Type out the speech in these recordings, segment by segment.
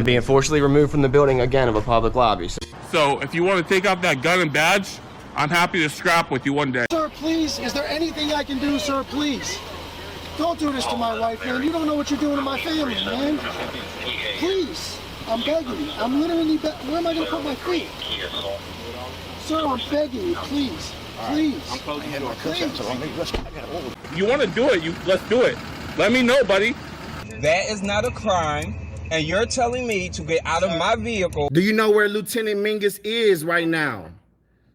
I'm being forcibly removed from the building again of a public lobby. So if you want to take off that gun and badge, I'm happy to scrap with you one day. Sir, please, is there anything I can do, sir, please? Don't do this to my wife, man. You don't know what you're doing to my family, man. Please, I'm begging you. I'm literally where am I going to put my feet? Sir, I'm begging you, please. Please. Please. You want to do it, let's do it. Let me know, buddy. That is not a crime, and you're telling me to get out of my vehicle. Do you know where Lieutenant Mingus is right now?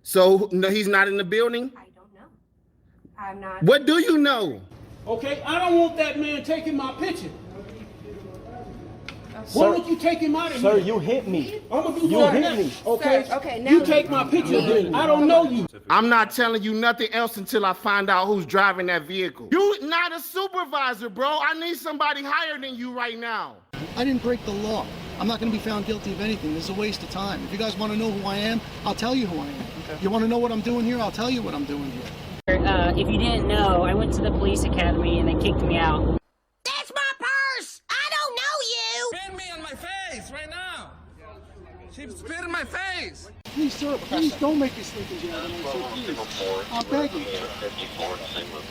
So, no, he's not in the building? I don't know. I'm not. What do you know? Okay, I don't want that man taking my picture. Why don't you take him out of here? Sir, you hit me. I'm gonna do You that hit next. me. Okay? Sir, okay, now you take my picture. I don't know you. I'm not telling you nothing else until I find out who's driving that vehicle. You not a supervisor, bro. I need somebody higher than you right now. I didn't break the law. I'm not going to be found guilty of anything. This is a waste of time. If you guys want to know who I am, I'll tell you who I am. Okay. You want to know what I'm doing here? I'll tell you what I'm doing here. If you didn't know, I went to the police academy and they kicked me out. That's my purse! I don't know you! Spit me on my face right now. She spit in my face. Please, sir, please don't make me sleep in jail tonight, sir, please. I'm begging.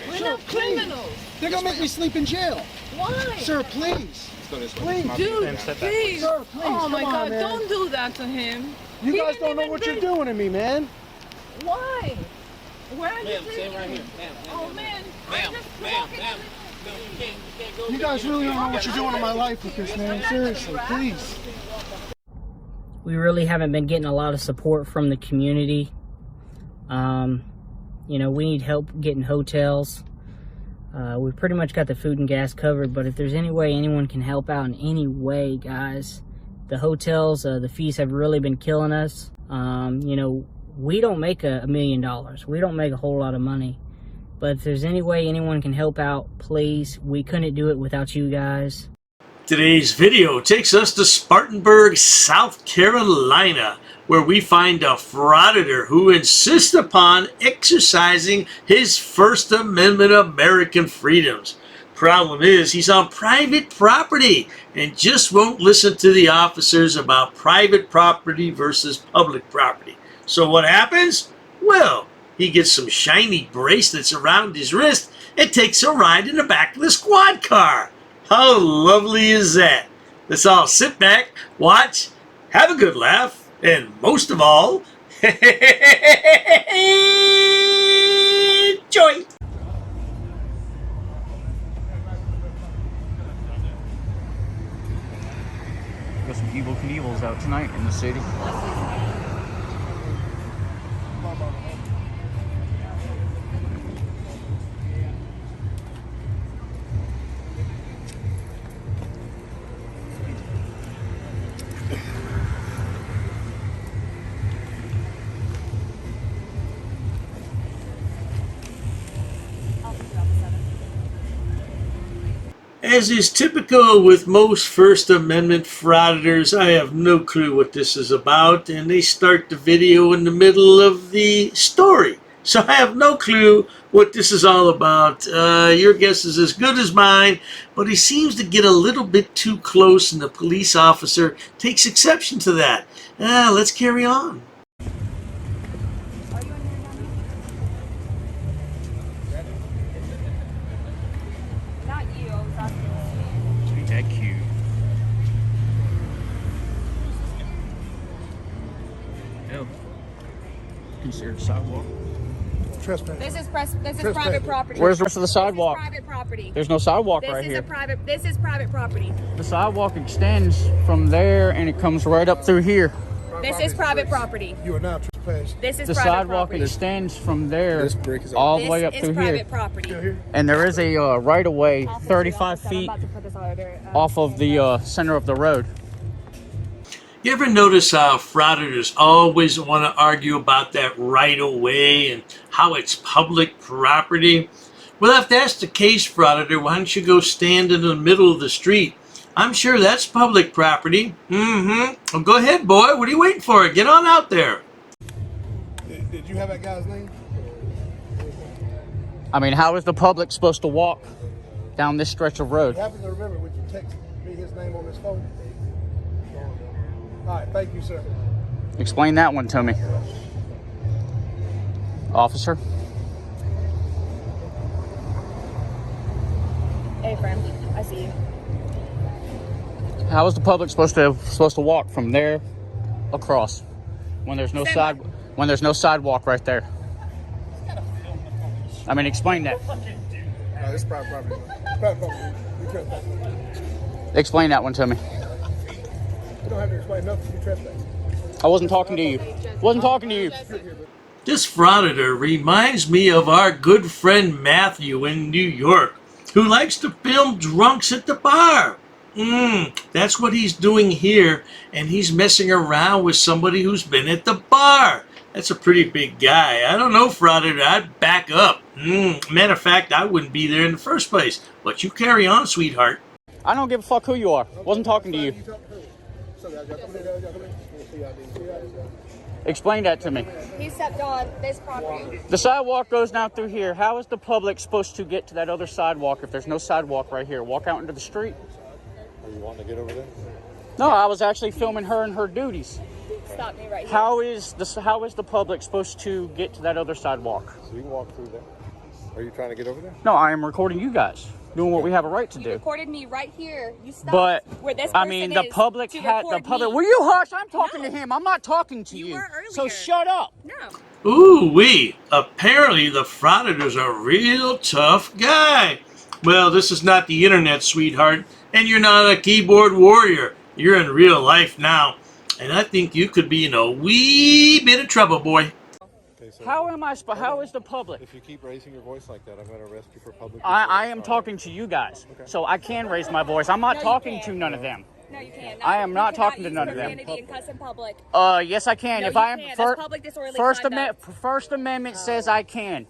We're not criminals! They're going to make me sleep in jail. Why? Sir, please. Please. Dude, please! Sir, please. Oh my Come God, on, man. don't do that to him! You guys don't know what you're doing to me, man. Why? Where are you taking right here. Oh man, You guys really don't know what you're doing in my life with this, man. Seriously, please. We really haven't been getting a lot of support from the community. You know, we need help getting hotels. We pretty much got the food and gas covered, but if there's any way anyone can help out in any way, guys, the hotels, the fees have really been killing us. You know, we don't make $1 million. We don't make a whole lot of money. But if there's any way anyone can help out, please. We couldn't do it without you guys. Today's video takes us to Spartanburg, South Carolina, where we find a frauditor who insists upon exercising his First Amendment American freedoms. Problem is, he's on private property and just won't listen to the officers about private property versus public property. So what happens? Well, he gets some shiny bracelets around his wrist and takes a ride in the back of the squad car. How lovely is that? Let's all sit back, watch, have a good laugh, and most of all, enjoy. Got some Evel Knievel's out tonight in the city. As is typical with most First Amendment frauditors, I have no clue what this is about, and they start the video in the middle of the story. So I have no clue what this is all about. Your guess is as good as mine, but he seems to get a little bit too close, and the police officer takes exception to that. Let's carry on. That cute. Ew. Considered sidewalk. Trespass. This is private property. Where's the rest of the sidewalk? This is private property. There's no sidewalk This right is here. This is private property. The sidewalk extends from there and it comes right up through here. This is private property. You are now trespassing. This is The private sidewalk property. extends from there all the way up This through is here. private property. And there is a right-of-way 35 feet off of the center of the road. You ever notice how frauditors always want to argue about that right-of-way and how it's public property? Well, if that's the case, frauditor, why don't you go stand in the middle of the street? I'm sure that's public property. Well, go ahead, boy. What are you waiting for? Get on out there. Did you have that guy's name? I mean, how is the public supposed to walk down this stretch of road? You happen to remember, would you text me his name on his phone? right, thank you, sir. Explain that one to me. Officer? Hey, friend. I see you. How is the public supposed to walk from there across when there's no sidewalk right there? I mean, explain that. No, this is private property. Explain that one to me. You don't have to explain nothing. You trespass. I wasn't talking to you. Wasn't talking to you. This Frauditor reminds me of our good friend Matthew in New York, who likes to film drunks at the bar. That's what he's doing here, and he's messing around with somebody who's been at the bar. That's a pretty big guy. I don't know, Frauditor, I'd back up. Matter of fact, I wouldn't be there in the first place. But you carry on, sweetheart. I don't give a fuck who you are. Wasn't talking to you. Explain that to me. He stepped on this property. The sidewalk goes down through here. How is the public supposed to get to that other sidewalk if there's no sidewalk right here? Walk out into the street? Are you wanting to get over there? No, I was actually filming her and her duties. Stop me right here. How is the public supposed to get to that other sidewalk? So you can walk through there. Are you trying to get over there? No, I am recording you guys doing what we have a right to do. You recorded me right here. You stopped But where this I person mean, the is public to had the record public. me. Will you hush? I'm talking to him. I'm not talking to you. You were earlier. So shut up. No. Ooh-wee, apparently the Frauditor's a real tough guy. Well, this is not the internet, sweetheart, and you're not a keyboard warrior. You're in real life now, and I think you could be in a wee bit of trouble, boy. Okay, so How is the public? if you keep raising your voice like that, I'm going to arrest you for public. I am talking to you guys, so I can raise my voice. I'm not No, you talking can't. to none of them. No, you can't. I am not You cannot talking to use none of them. profanity and cuss in public. Yes, I can. No, If you I am can't. That's public disorderly First conduct. First Amendment says I can.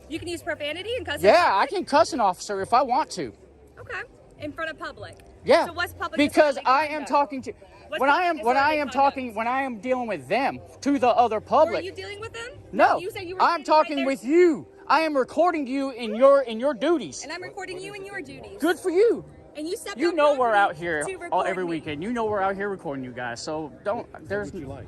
You can use profanity and cuss in Yeah, public? I can cuss an officer if I want to. Okay. In front of public. Yeah. So what's public Because disorderly I am conduct? talking to What's when I am public disorderly conduct? when I am dealing with them to the other Were public. you dealing with them? No, You said you were I'm standing right talking there. with you. I am recording you in your duties. And I'm recording you in your duties. Good for you. And you stepped You on know we're property out here to record every me. weekend. You know we're out here recording you guys. So don't. There's. What would you like?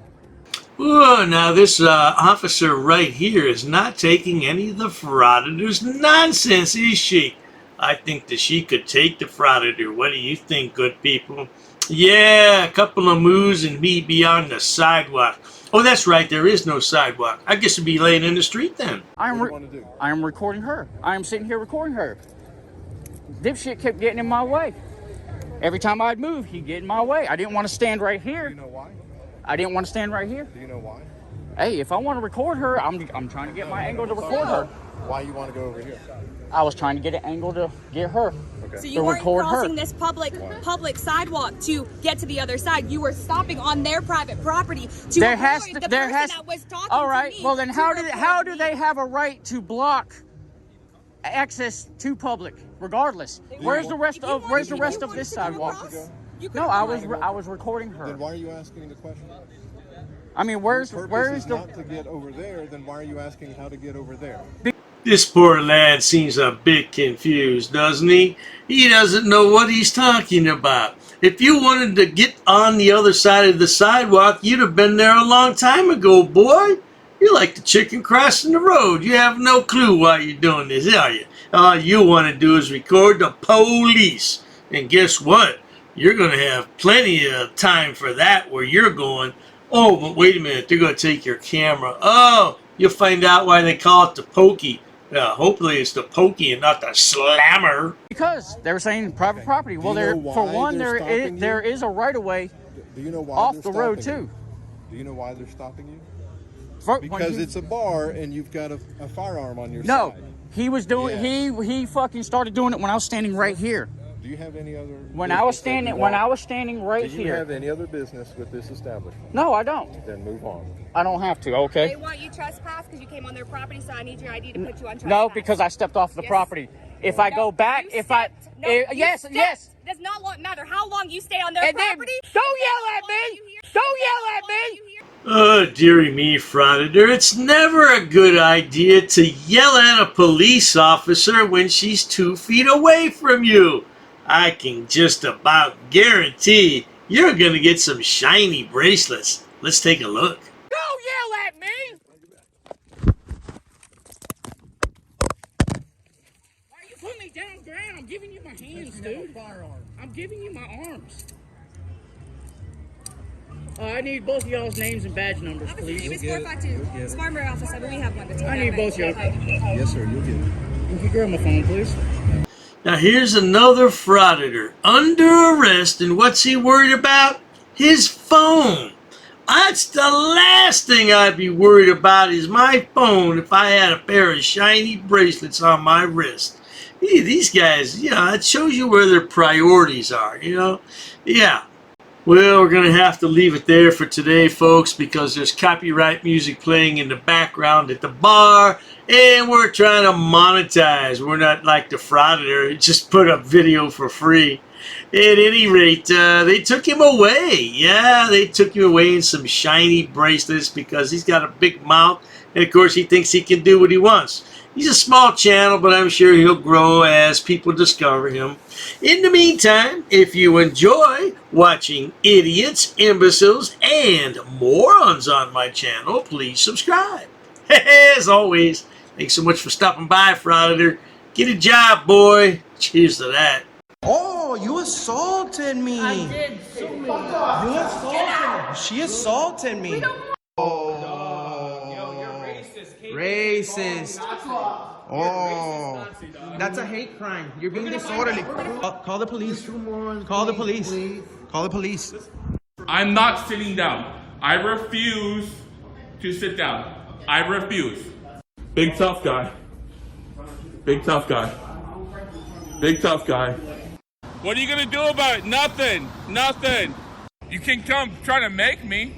Ooh, now this officer right here is not taking any of the Frauditor's nonsense, is she? I think that she could take the Frauditor. What do you think, good people? Yeah, a couple of moves and me be on the sidewalk. Oh, that's right, there is no sidewalk. I guess I'd be laying in the street then. What do you want to do? I am recording her. I am sitting here recording her. Dipshit kept getting in my way. Every time I'd move, he'd get in my way. I didn't want to stand right Do here. you know why? I didn't want to stand right here. Do you know why? Hey, if I want to record her, I'm trying to get my angle to record her. Why you want to go over here? I was trying to get an angle to get her. Okay. So you To weren't record her. crossing this public sidewalk to get to the other side. You were stopping on their private property to avoid the person that was talking All right. to me. Well, then to how record do me. they have a right to block access to public regardless? Where's the rest If you of wanted this to come sidewalk? across, you could No, have I gone. was recording her. Then why are you asking the question? I mean, where's Your purpose is the not to get over there. Then why are you asking how to get over there? This poor lad seems a bit confused, doesn't he? He doesn't know what he's talking about. If you wanted to get on the other side of the sidewalk, you'd have been there a long time ago, boy. You're like the chicken crossing the road. You have no clue why you're doing this, are you? All you want to do is record the police. And guess what? You're going to have plenty of time for that where you're going. Oh, but wait a minute. They're going to take your camera. Oh, you'll find out why they call it the pokey. Hopefully it's the pokey and not the slammer. Because they were saying private property. Well, Do you there know for why one they're stopping there you? is a right of way Do you know why off they're the road stopping too. you? Do you know why they're stopping you? For- Because it's a bar and you've got a firearm on your no. side. He was doing he fucking started doing it when I was standing right here. Do you have any other? When I was business that you standing right Do you here. have any other business with this establishment? No, I don't. Then move on. I don't have to. Okay. They want you trespass because you came on their property, so I need your ID to put you on trespass. No, because I stepped off the Yes. property. If I go back, You if I stepped. No, eh, you yes, stepped. yes. Does not matter how long you stay on their And then property. don't yell at me. Don't yell at me. Oh, dearie me, Frauditor, it's never a good idea to yell at a police officer when she's 2 feet away from you. I can just about guarantee you're going to get some shiny bracelets. Let's take a look. Don't yell at me! Why are you putting me down ground? I'm giving you my hands, dude. I'm giving you my arms. I need both of y'all's names and badge numbers, please. Name is 452. Spartanburg office. I believe we have one. I need both y'all. Yes, sir. You'll get it. Can you grab my phone, please? Now here's another frauditor under arrest, and what's he worried about? His phone. That's the last thing I'd be worried about is my phone if I had a pair of shiny bracelets on my wrist. Hey, these guys, it shows you where their priorities are, Yeah. Well, we're going to have to leave it there for today, folks, because there's copyright music playing in the background at the bar, and we're trying to monetize. We're not like the Frauditor, just put up video for free. At any rate, they took him away. Yeah, they took him away in some shiny bracelets because he's got a big mouth, and of course he thinks he can do what he wants. He's a small channel, but I'm sure he'll grow as people discover him. In the meantime, if you enjoy watching idiots, imbeciles, and morons on my channel, please subscribe. As always, thanks so much for stopping by, Frauditor. Get a job, boy. Cheers to that. Oh, you assaulted me. I did. You assaulted me. She assaulted me. Racist. Oh, that's a hate crime. You're being disorderly. Call the police. Call the police. Call the police. I'm not sitting down. I refuse to sit down. I refuse. Big tough guy. Big tough guy. Big tough guy. What are you gonna do about it? Nothing. Nothing. You can come try to make me.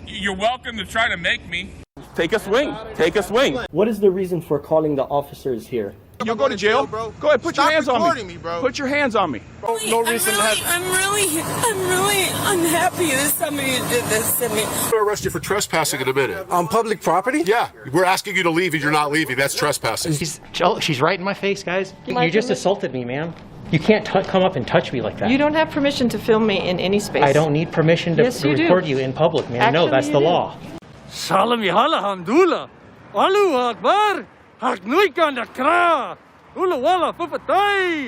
You're welcome to try to make me. Take a swing. Take a swing. What is the reason for calling the officers here? You'll go to jail, bro. Go ahead, put your hands on me. Bro. Put your hands on me. No reason I'm really unhappy that somebody did this to me. We'll arrest you for trespassing in a minute. On public property? Yeah, we're asking you to leave and you're not leaving. That's trespassing. She's right in my face, guys. You just assaulted me, ma'am. You can't come up and touch me like that. You don't have permission to film me in any space. I don't need permission to record you in public, ma'am. No, that's the law. Salam Alhamdulillah. Allahu Akbar. Haknuikan da kra. Ula wala pupatai.